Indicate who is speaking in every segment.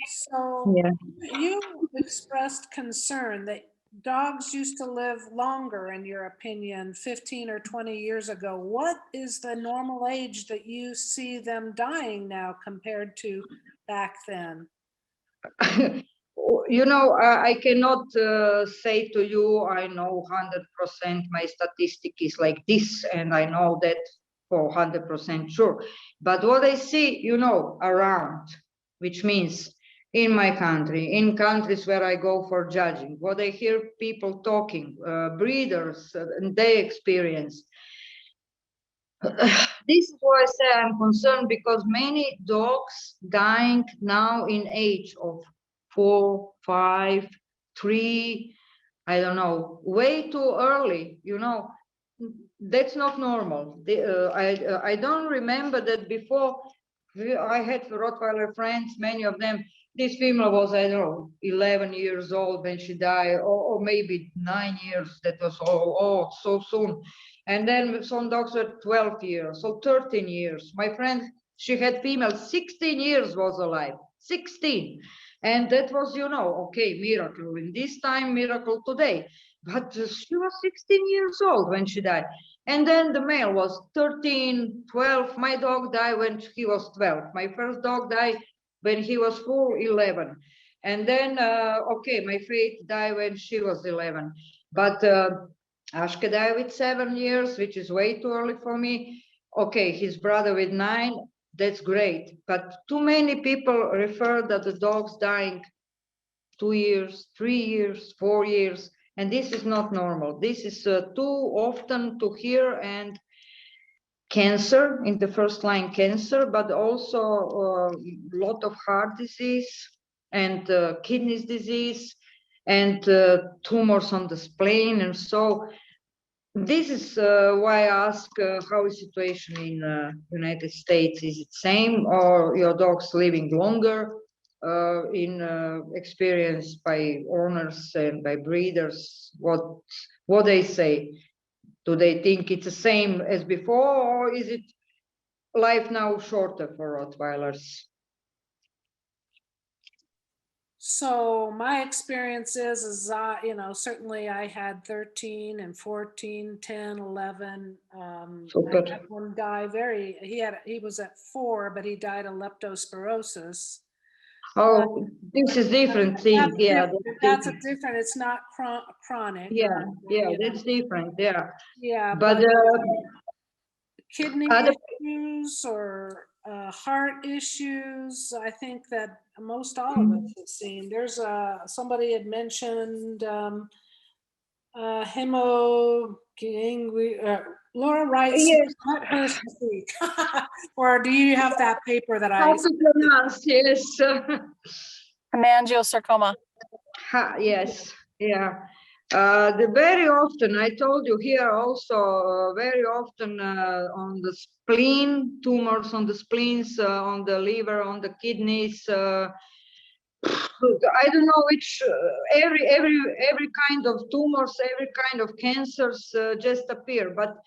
Speaker 1: So
Speaker 2: Yeah.
Speaker 1: you expressed concern that dogs used to live longer, in your opinion, 15 or 20 years ago. What is the normal age that you see them dying now compared to back then?
Speaker 2: You know, I cannot say to you, I know 100% my statistic is like this, and I know that for 100% sure. But what I see, you know, around, which means in my country, in countries where I go for judging, what I hear people talking, breeders, and their experience. This is why I say I'm concerned, because many dogs dying now in age of 4, 5, 3, I don't know, way too early, you know. That's not normal. I don't remember that before. I had Rottweiler friends, many of them. This female was, I don't know, 11 years old when she died, or maybe 9 years. That was so soon. And then some dogs were 12 years, so 13 years. My friend, she had female, 16 years was alive, 16. And that was, you know, okay, miracle in this time, miracle today. But she was 16 years old when she died. And then the male was 13, 12. My dog died when he was 12. My first dog died when he was full 11. And then, okay, my Faith died when she was 11. But Ashke died with 7 years, which is way too early for me. Okay, his brother with 9, that's great. But too many people refer that the dog's dying 2 years, 3 years, 4 years. And this is not normal. This is too often to hear. And cancer, in the first line cancer, but also a lot of heart disease and kidneys disease and tumors on the spleen. And so this is why I ask how is situation in United States? Is it same, or your dog's living longer? In experience by owners and by breeders, what they say? Do they think it's the same as before, or is it life now shorter for Rottweilers?
Speaker 1: So my experience is certainly I had 13 and 14, 10, 11. I
Speaker 2: Super.
Speaker 1: had one guy he was at 4, but he died of leptospirosis.
Speaker 2: Oh, this is different thing.
Speaker 1: That's
Speaker 2: Yeah,
Speaker 1: different.
Speaker 2: that's
Speaker 1: That's a
Speaker 2: different.
Speaker 1: different, it's not chronic
Speaker 2: Yeah,
Speaker 1: or,
Speaker 2: yeah, that's different. Yeah,
Speaker 1: yeah,
Speaker 2: but
Speaker 1: but kidney
Speaker 2: other.
Speaker 1: issues or heart issues, I think that most all of us have seen. There's somebody had mentioned Laura writes,
Speaker 2: Yes,
Speaker 1: let her speak. Or do you have that paper that
Speaker 2: how
Speaker 1: I?
Speaker 2: to pronounce? Yes.
Speaker 3: Hemangiosarcoma.
Speaker 2: Yes, yeah. The very often, I told you here also, very often on the spleen, tumors on the spleens, on the liver, on the kidneys. I don't know which every kind of tumors, every kind of cancers just appear. But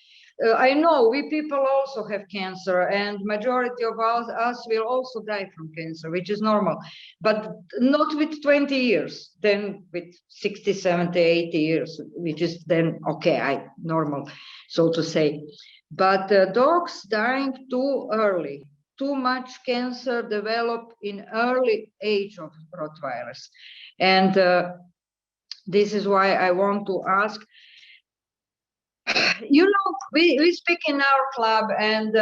Speaker 2: I know we people also have cancer, and majority of us will also die from cancer, which is normal, but not with 20 years, then with 60, 70, 80 years, which is then okay, normal, so to say. But dogs dying too early, too much cancer developed in early age of Rottweilers. And this is why I want to ask, you know, we speak in our club, and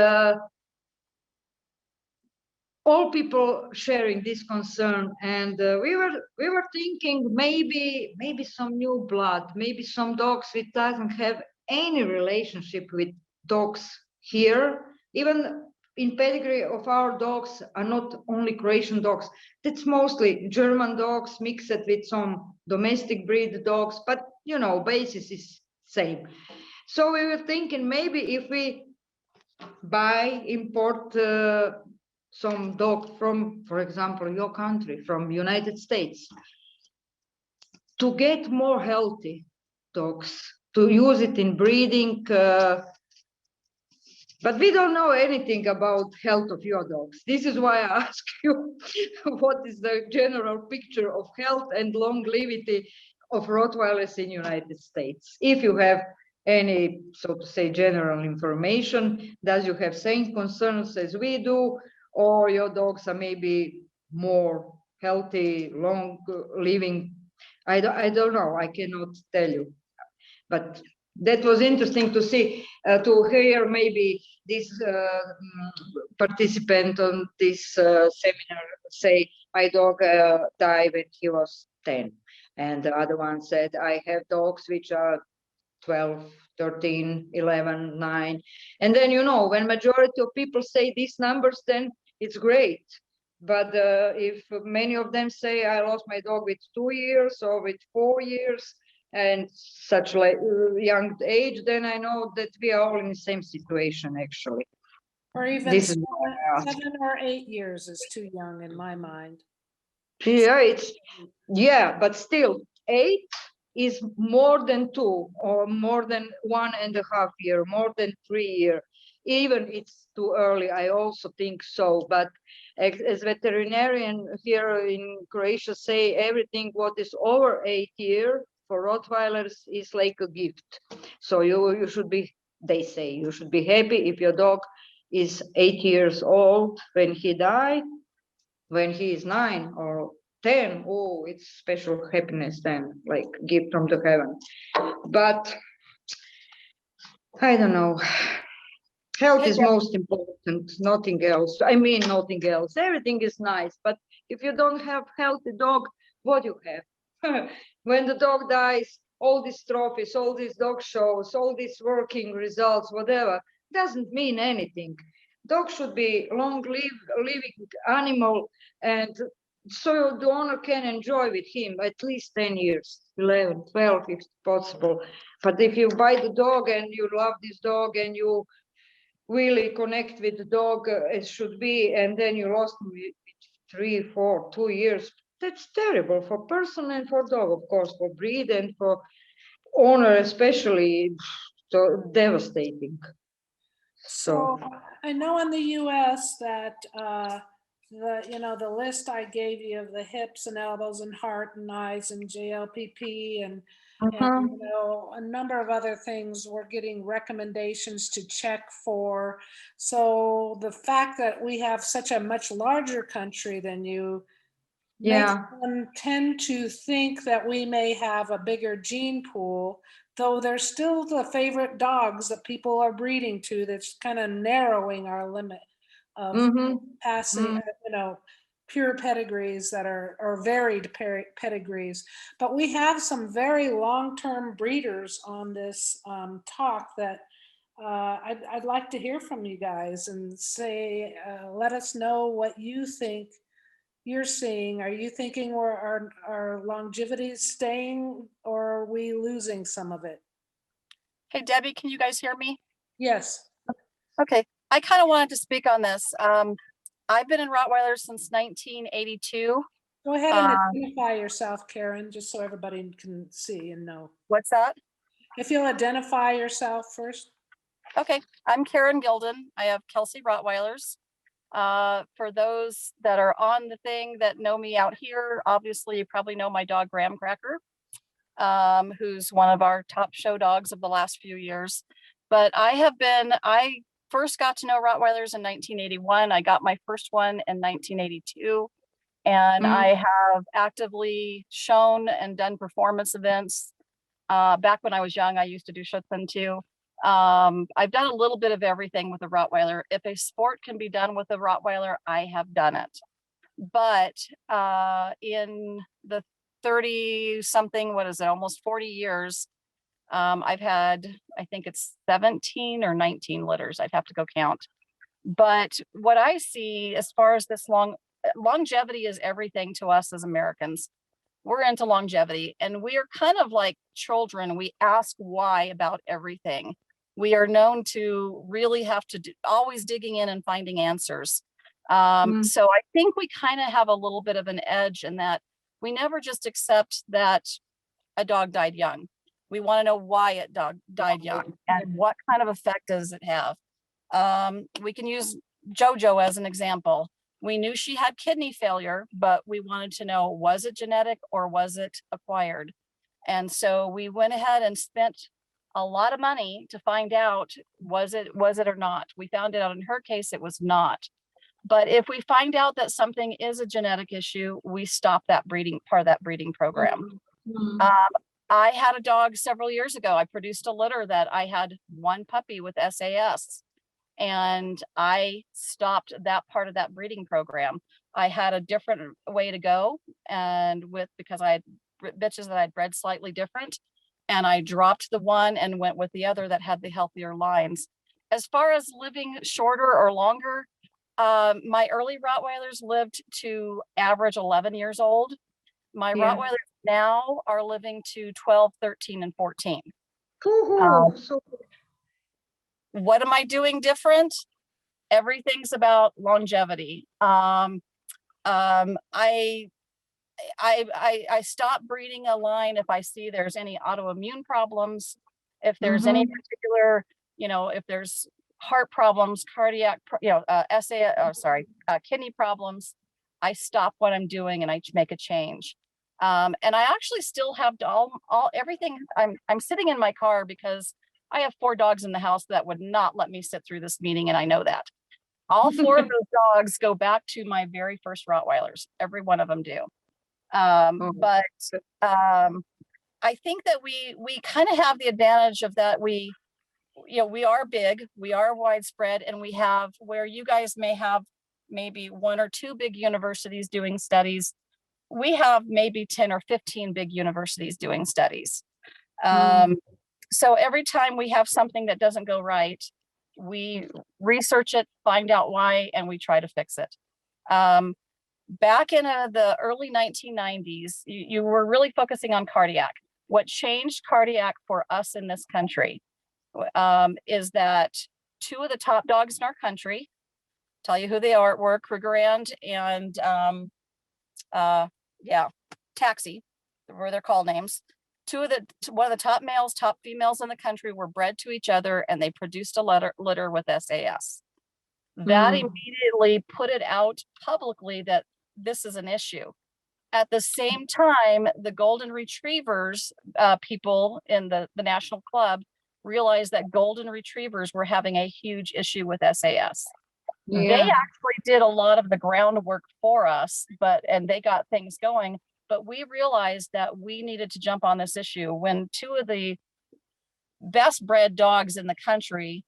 Speaker 2: all people sharing this concern, and we were thinking maybe some new blood, maybe some dogs which doesn't have any relationship with dogs here. Even in pedigree of our dogs are not only Croatian dogs, that's mostly German dogs mixed with some domestic breed dogs, but you know, basis is same. So we were thinking maybe if we import some dog from, for example, your country, from United States, to get more healthy dogs, to use it in breeding, But we don't know anything about health of your dogs. This is why I ask you, what is the general picture of health and longevity of Rottweilers in United States? If you have any, so to say, general information, does you have same concerns as we do, or your dogs are maybe more healthy, long living? I don't know. I cannot tell you. But that was interesting to see, to hear maybe this participant on this seminar say, my dog died when he was 10. And the other one said, I have dogs which are 12, 13, 11, 9. And then, you know, when majority of people say these numbers, then it's great. But if many of them say, I lost my dog with 2 years or with 4 years, and such like young age, then I know that we are all in the same situation, actually.
Speaker 1: Or even
Speaker 2: This is why I asked.
Speaker 1: 7 or 8 years is too young in my mind.
Speaker 2: Yeah, but still 8 is more than 2, or more than 1.5 year, more than 3 year. Even it's too early, I also think so. But as veterinarian here in Croatia say, everything what is over 8 year for Rottweilers is like a gift. So you should be, they say, you should be happy if your dog is 8 years old when he died. When he is 9 or 10, oh, it's special happiness then, like gift from the heaven. But I don't know. Health is most important, nothing else. I mean, nothing else. Everything is nice, but if you don't have healthy dog, what you have? When the dog dies, all these trophies, all these dog shows, all these working results, whatever, doesn't mean anything. Dog should be living animal, and so the owner can enjoy with him at least 10 years, 11, 12 if possible. But if you buy the dog and you love this dog and you really connect with the dog as should be, and then you lost him with 3, 4, 2 years, that's terrible for person and for dog, of course, for breed and for owner especially. So devastating.
Speaker 1: So I know in the US that the list I gave you of the hips and elbows and heart and eyes and JLPP and a number of other things we're getting recommendations to check for. So the fact that we have such a much larger country than you makes them tend to think that we may have a bigger gene pool, though they're still the favorite dogs that people are breeding to. That's kind of narrowing our limit of passing, pure pedigrees that are varied pedigrees. But we have some very long-term breeders on this talk that I'd like to hear from you guys and say, let us know what you think you're seeing. Are you thinking our longevity is staying, or are we losing some of it?
Speaker 3: Hey, Debbie, can you guys hear me?
Speaker 1: Yes.
Speaker 3: Okay, I kind of wanted to speak on this. I've been in Rottweilers since 1982.
Speaker 1: Go ahead and identify yourself, Karen, just so everybody can see and know.
Speaker 3: What's that?
Speaker 1: If you'll identify yourself first.
Speaker 3: Okay, I'm Karen Gilden. I have Kelsey Rottweilers. For those that are on the thing that know me out here, obviously you probably know my dog Graham Cracker, who's one of our top show dogs of the last few years. But I first got to know Rottweilers in 1981. I got my first one in 1982. And I have actively shown and done performance events. Back when I was young, I used to do Schutzen too. I've done a little bit of everything with a Rottweiler. If a sport can be done with a Rottweiler, I have done it. But in the 30 something, almost 40 years, I've had, I think it's 17 or 19 litters. I'd have to go count. But what I see as far as this longevity is everything to us as Americans. We're into longevity, and we are kind of like children. We ask why about everything. We are known to really have to always digging in and finding answers. So I think we kind of have a little bit of an edge in that we never just accept that a dog died young. We want to know why it died young and what kind of effect does it have. We can use JoJo as an example. We knew she had kidney failure, but we wanted to know, was it genetic or was it acquired? And so we went ahead and spent a lot of money to find out, was it or not? We found out in her case, it was not. But if we find out that something is a genetic issue, we stop that breeding, part of that breeding program.
Speaker 2: Mhm.
Speaker 3: I had a dog several years ago. I produced a litter that I had one puppy with SAS, and I stopped that part of that breeding program. I had a different way to go, and because I had bitches that I'd bred slightly different, and I dropped the one and went with the other that had the healthier lines. As far as living shorter or longer, my early Rottweilers lived to average 11 years old. My
Speaker 2: Yeah.
Speaker 3: Rottweilers now are living to 12, 13, and 14.
Speaker 2: Woohoo. So
Speaker 3: What am I doing different? Everything's about longevity. I stop breeding a line if I see there's any autoimmune problems, if there's any particular, if there's heart problems, cardiac, kidney problems, I stop what I'm doing and I make a change. And I actually still have everything. I'm sitting in my car because I have 4 dogs in the house that would not let me sit through this meeting, and I know that. All 4 of those dogs go back to my very first Rottweilers. Every one of them do. But I think that we kind of have the advantage of that. We are big, we are widespread, and we have, where you guys may have maybe 1 or 2 big universities doing studies, we have maybe 10 or 15 big universities doing studies. So every time we have something that doesn't go right, we research it, find out why, and we try to fix it. Back in the early 1990s, you were really focusing on cardiac. What changed cardiac for us in this country is that 2 of the top dogs in our country, tell you who they were Krugerrand and Taxi, were their call names. One of the top males, top females in the country were bred to each other, and they produced a litter with SAS. That immediately put it out publicly that this is an issue. At the same time, the golden retrievers people in the national club realized that golden retrievers were having a huge issue with SAS. They actually did a lot of the groundwork for us, and they got things going. But we realized that we needed to jump on this issue when 2 of the best bred dogs in the country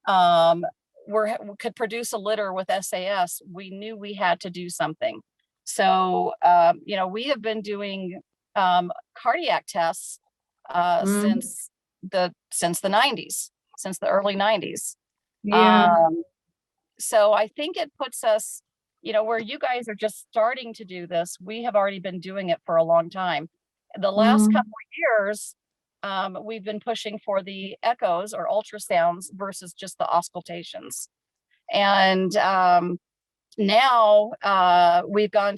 Speaker 3: could produce a litter with SAS. We knew we had to do something. So, we have been doing cardiac tests since the 90s, since the early 90s. So I think it puts us, where you guys are just starting to do this, we have already been doing it for a long time. The last couple of years, we've been pushing for the echoes or ultrasounds versus just the auscultations. And now we've gone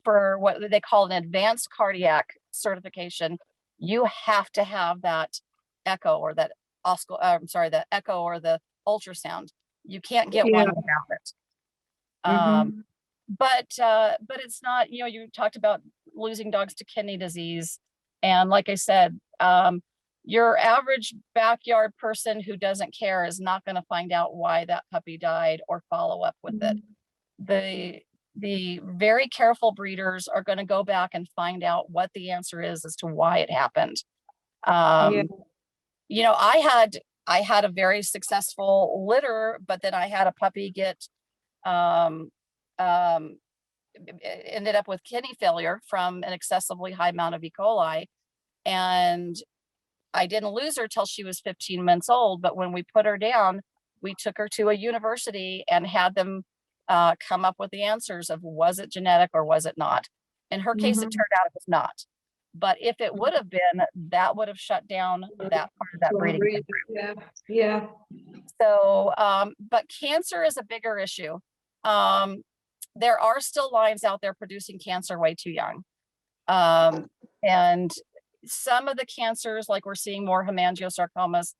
Speaker 3: for what they call an advanced cardiac certification. You have to have that echo or that the echo or the ultrasound. You can't get one without it. But it's not, you talked about losing dogs to kidney disease. And like I said, your average backyard person who doesn't care is not going to find out why that puppy died or follow up with it. The very careful breeders are going to go back and find out what the answer is as to why it happened. I had a very successful litter, but then I had a puppy get ended up with kidney failure from an excessively high amount of E. coli. And I didn't lose her till she was 15 months old. But when we put her down, we took her to a university and had them come up with the answers of, was it genetic or was it not? In her case, it turned out it was not. But if it would have been, that would have shut down that part of that breeding program. So, but cancer is a bigger issue. There are still lines out there producing cancer way too young. And some of the cancers, like we're seeing more hemangiosarcomas,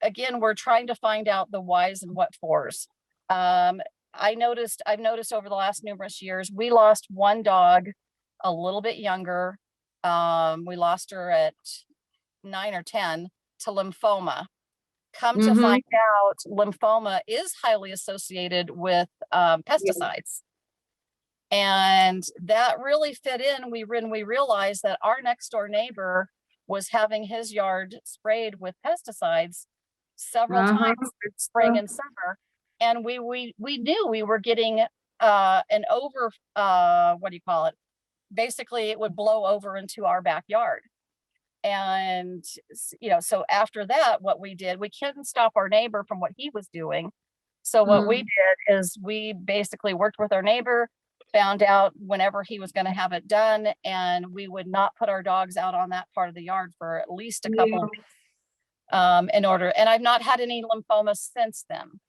Speaker 3: again, we're trying to find out the whys and what fors. I've noticed over the last numerous years, we lost one dog a little bit younger. We lost her at 9 or 10 to lymphoma. Come to find out, lymphoma is highly associated with pesticides. And that really fit in. We realized that our next door neighbor was having his yard sprayed with pesticides several times through spring and summer. And we knew we were getting an over, what do you call it? Basically, it would blow over into our backyard. And, you know, so after that, what we did, we couldn't stop our neighbor from what he was doing. So what we did is we basically worked with our neighbor, found out whenever he was going to have it done, and we would not put our dogs out on that part of the yard for at least a couple of weeks in order. And I've not had any lymphoma since then.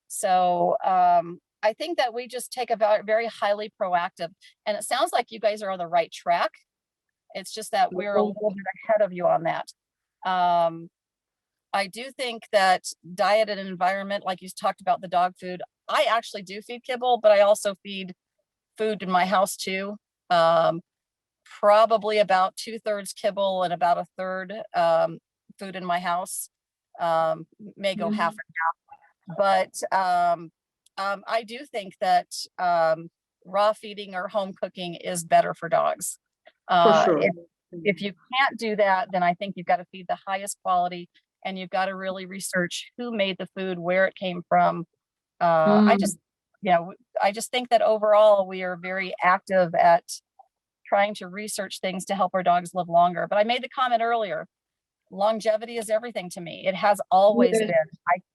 Speaker 3: So I think that we just take a very highly proactive, and it sounds like you guys are on the right track. It's just that we're a little bit ahead of you on that. I do think that diet and environment, like you talked about the dog food, I actually do feed kibble, but I also feed food in my house too. Probably about 2/3 kibble and about 1/3 food in my house. May go half and half, but I do think that raw feeding or home cooking is better for dogs.
Speaker 2: For sure.
Speaker 3: If you can't do that, then I think you've got to feed the highest quality, and you've got to really research who made the food, where it came from. I just think that overall we are very active at trying to research things to help our dogs live longer. But I made the comment earlier, longevity is everything to me. It has always been.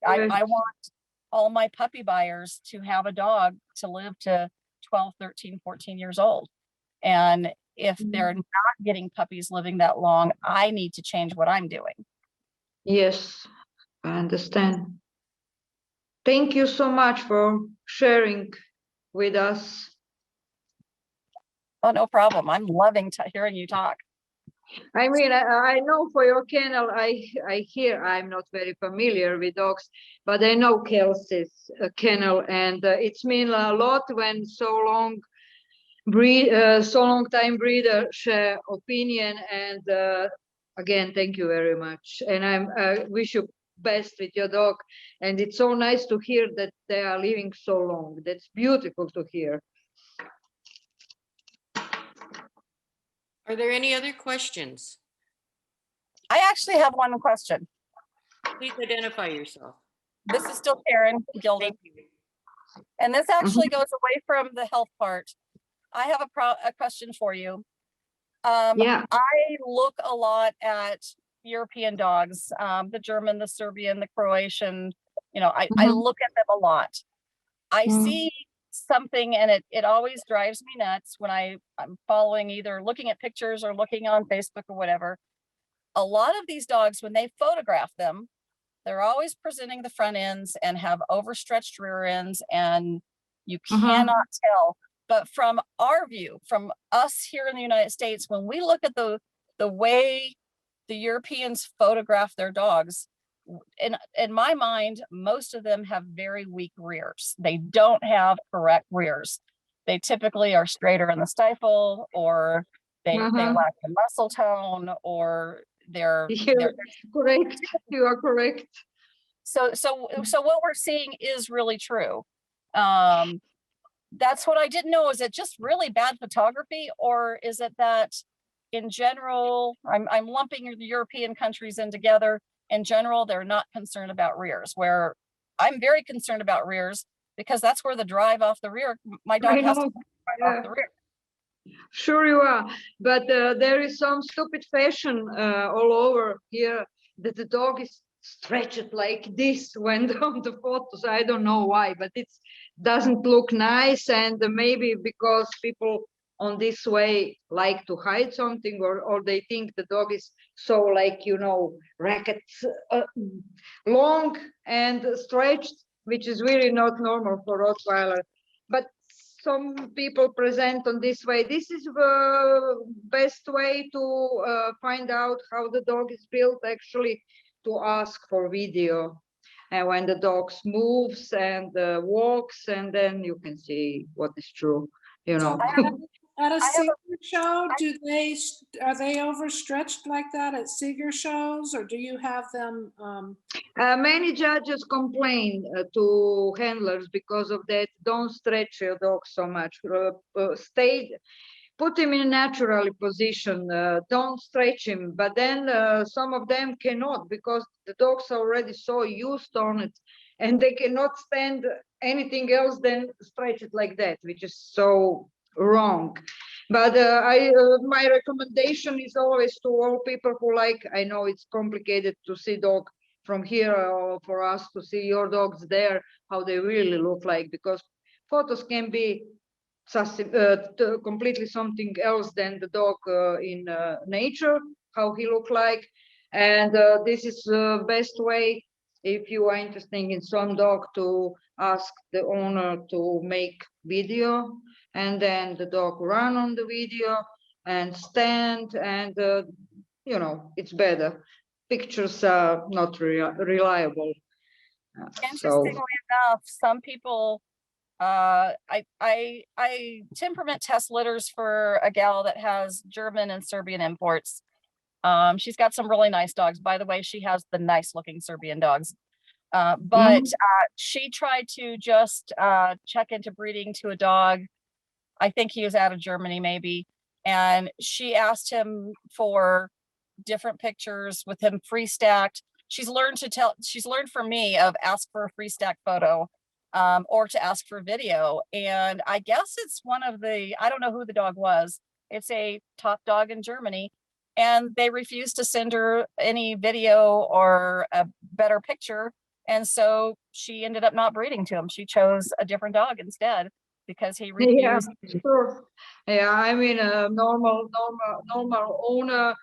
Speaker 3: I want all my puppy buyers to have a dog to live to 12, 13, 14 years old. And if they're not getting puppies living that long, I need to change what I'm doing.
Speaker 2: Yes, I understand. Thank you so much for sharing with us.
Speaker 3: Oh, no problem. I'm loving hearing you talk.
Speaker 2: I mean, I know for your kennel, I hear, I'm not very familiar with dogs, but I know Kelsey's kennel, and it's mean a lot when so long time breeder share opinion. And again, thank you very much. And I wish you best with your dog. And it's so nice to hear that they are living so long. That's beautiful to hear.
Speaker 4: Are there any other questions?
Speaker 3: I actually have one question.
Speaker 4: Please identify yourself.
Speaker 3: This is still Karen Gilden.
Speaker 4: Thank you.
Speaker 3: And this actually goes away from the health part. I have a question for you.
Speaker 2: Yeah.
Speaker 3: I look a lot at European dogs, the German, the Serbian, the Croatian, you know, I look at them a lot. I see something, and it always drives me nuts when I'm following, either looking at pictures or looking on Facebook or whatever. A lot of these dogs, when they photograph them, they're always presenting the front ends and have overstretched rear ends, and you cannot tell. But from our view, from us here in the United States, when we look at the way the Europeans photograph their dogs, in my mind, most of them have very weak rears. They don't have correct rears. They typically are straighter in the stifle, or they lack the muscle tone, or they're
Speaker 2: correct. You are correct.
Speaker 3: So what we're seeing is really true. That's what I didn't know. Is it just really bad photography, or is it that in general, I'm lumping the European countries in together. In general, they're not concerned about rears, where I'm very concerned about rears, because that's where the drive off the rear, my dog has to drive off the rear.
Speaker 2: Sure you are, but there is some stupid fashion all over here that the dog is stretched like this when on the photos. I don't know why, but it doesn't look nice, and maybe because people on this way like to hide something, or they think the dog is so, like, you know, racket long and stretched, which is really not normal for Rottweiler. But some people present on this way. This is the best way to find out how the dog is built. Actually, to ask for video. And when the dog moves and walks, and then you can see what is true, you know.
Speaker 1: At a
Speaker 3: have
Speaker 1: Seeger show, are they overstretched like that at Seeger shows, or do you have them?
Speaker 2: Many judges complain to handlers because of that. Don't stretch your dog so much. Put him in a natural position. Don't stretch him. But then some of them cannot, because the dogs are already so used on it, and they cannot stand anything else than stretch it like that, which is so wrong. But my recommendation is always to all people who like, I know it's complicated to see dog from here, or for us to see your dogs there, how they really look like, because photos can be completely something else than the dog in nature, how he look like. And this is the best way, if you are interested in some dog, to ask the owner to make video, and then the dog run on the video and stand, and you know, it's better. Pictures are not reliable.
Speaker 3: Interestingly enough, some people, I temperament test litters for a gal that has German and Serbian imports. She's got some really nice dogs. By the way, she has the nice looking Serbian dogs. But she tried to just check into breeding to a dog. I think he was out of Germany maybe. And she asked him for different pictures with him free stacked. She's learned from me of ask for a free stack photo, or to ask for video. And I guess it's one of the, I don't know who the dog was. It's a top dog in Germany. And they refused to send her any video or a better picture. And so she ended up not breeding to him. She chose a different dog instead because he refused.
Speaker 2: Yeah, sure. Yeah, I mean, a normal owner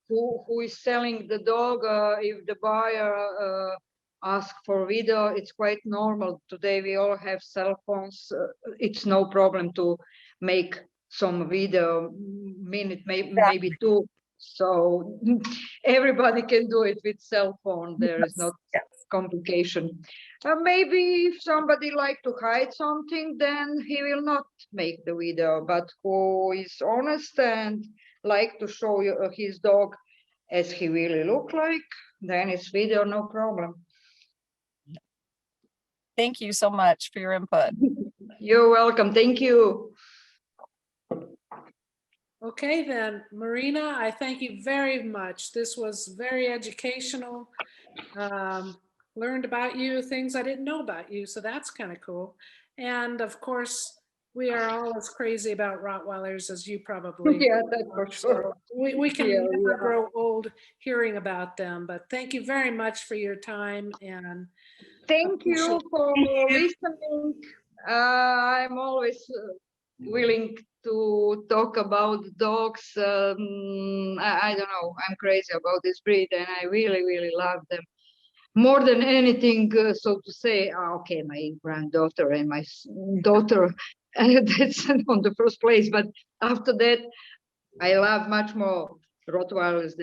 Speaker 2: who is selling the dog, if the buyer asks for video, it's quite normal. Today we all have cell phones. It's no problem to make some video, minute, maybe two. So everybody can do it with cell phone. There is not complication. Maybe if somebody like to hide something, then he will not make the video. But who is honest and like to show you his dog as he really look like, then it's video, no problem.
Speaker 3: Thank you so much for your input.
Speaker 2: You're welcome. Thank you.
Speaker 1: Okay, then, Marina, I thank you very much. This was very educational. Learned about you, things I didn't know about you, so that's kind of cool. And of course, we are all as crazy about Rottweilers as you probably.
Speaker 2: Yeah, that's for sure.
Speaker 1: We can
Speaker 2: Yeah,
Speaker 1: never grow old hearing about them, but thank you very much for your time, and
Speaker 2: thank you for listening. I'm always willing to talk about dogs. I don't know, I'm crazy about this breed, and I really love them more than anything. So to say, okay, my granddaughter and my daughter, that's on the first place, but after that I love much more Rottweilers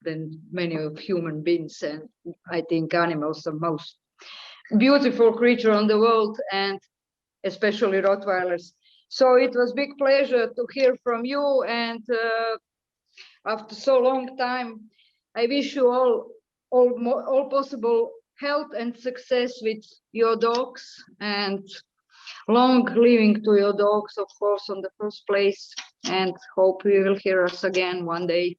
Speaker 2: than many of human beings, and I think animals are most beautiful creature on the world, and especially Rottweilers. So it was big pleasure to hear from you, and after so long time, I wish you all possible health and success with your dogs, and long living to your dogs, of course, on the first place, and hope you will hear us again one day.